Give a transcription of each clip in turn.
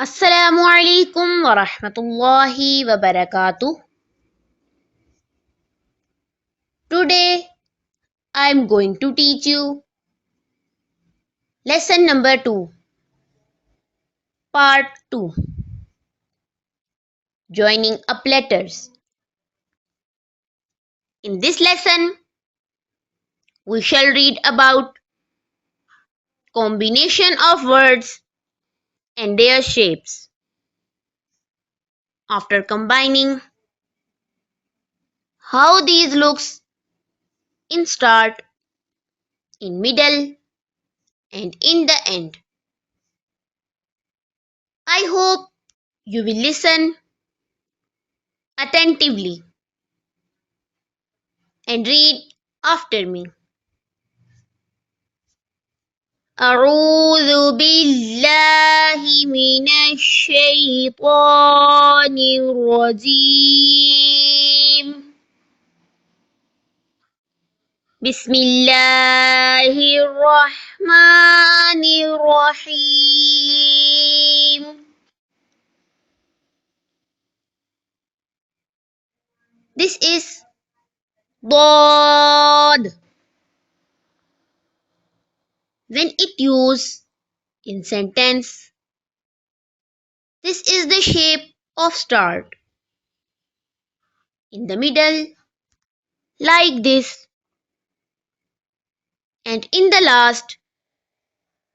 Assalamu alaikum wa rahmatullahi wa barakatuh. Today I am going to teach you lesson number 2, part 2, joining up letters. In this lesson, we shall read about combination of words and their shapes. After combining, how these looks in start, in middle, and in the end. I hope you will listen attentively and read after me. أعوذ بالله من الشيطان الرجيم. بسم الله الرحمن الرحيم. This is ضاد. When it used in sentence, this is the shape of start. In the middle, like this, and in the last,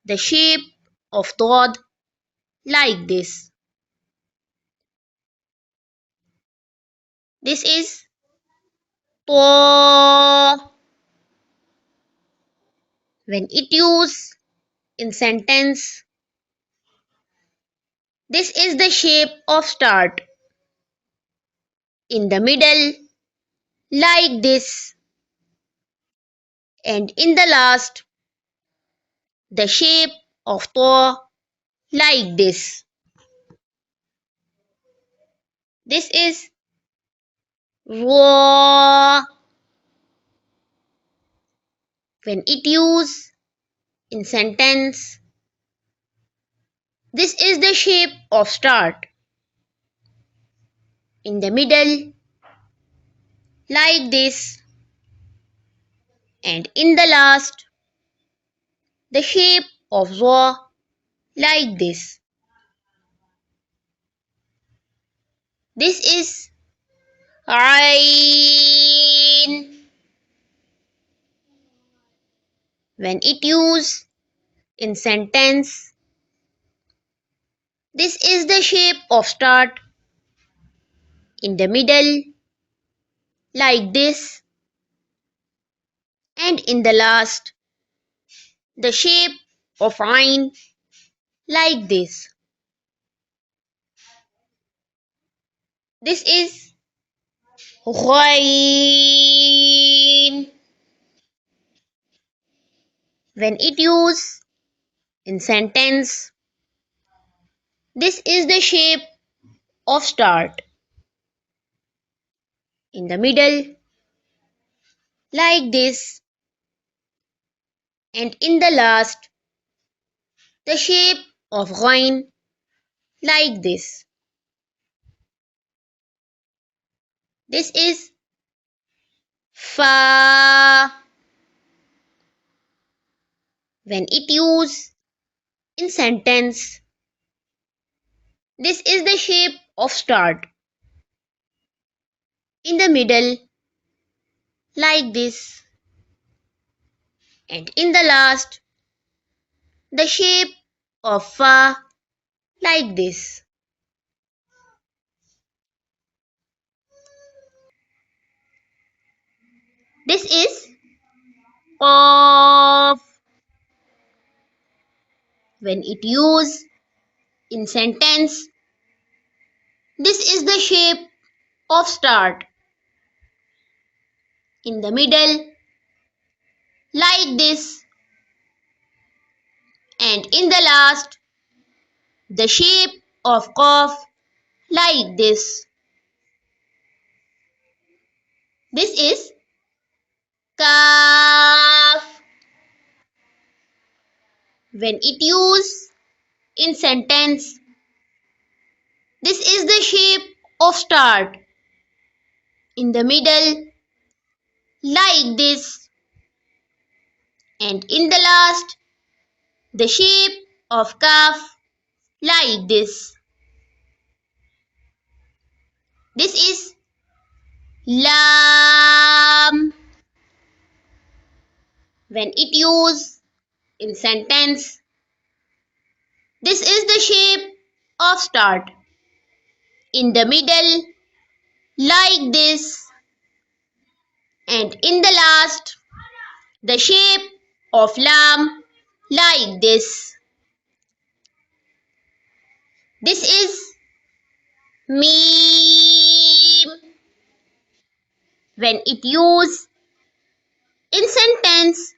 the shape of ضاد like this. This is طا. When it used in sentence, this is the shape of start. In the middle, like this, and in the last, the shape of طا like this. This is را. When it used in sentence, this is the shape of start. In the middle, like this, and in the last, the shape of ظا like this. This is عين. When it used in sentence, this is the shape of start. In the middle, like this, and in the last, the shape of ain like this. This is ghain. When it used in sentence, this is the shape of start. In the middle, like this, and in the last, the shape of ghain like this. This is fa. When it used in sentence, this is the shape of start. In the middle, like this, and in the last, the shape of fa like this. This is qaf. When it used in sentence, this is the shape of start. In the middle, like this, and in the last, the shape of qaf like this. This is kaf. When it used in sentence, This is the shape of start. In the middle, like this, and in the last, the shape of calf, like this. This is lam. When it used in sentence, this is the shape of start. In the middle, like this, and in the last, the shape of lam, like this. This is meme. When it used in sentence,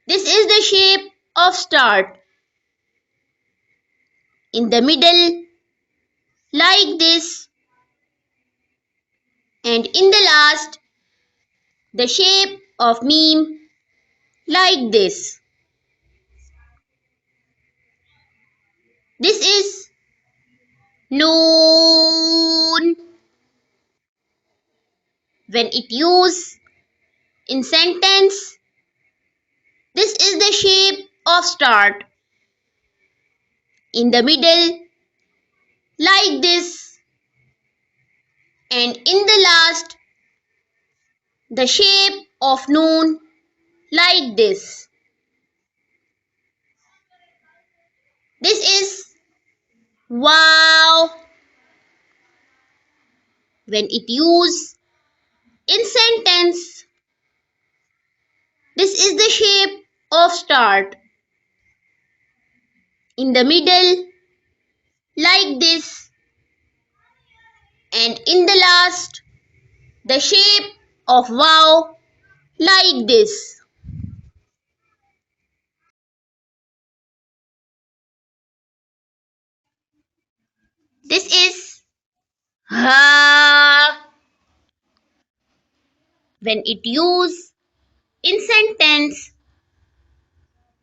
this is the shape of start. In the middle, like this, and in the last, the shape of meme, like this. This is noon. When it used in sentence, this is the shape of start. In the middle, like this, and in the last, the shape of noon, like this. This is wow. When it used in sentence, this is the shape of start. In the middle, like this, and in the last, the shape of wow, like this. This is ha. When it used in sentence,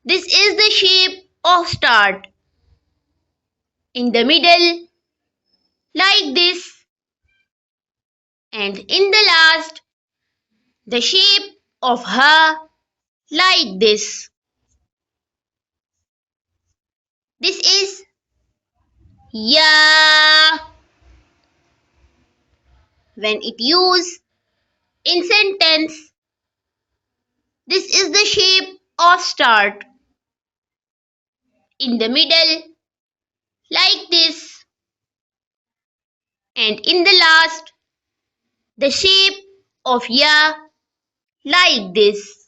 this is the shape of start. In the middle, like this, and in the last, the shape of ha, like this. This is ya. When it used in sentence, this is the shape of start. In the middle, like this, and in the last, the shape of ya, like this.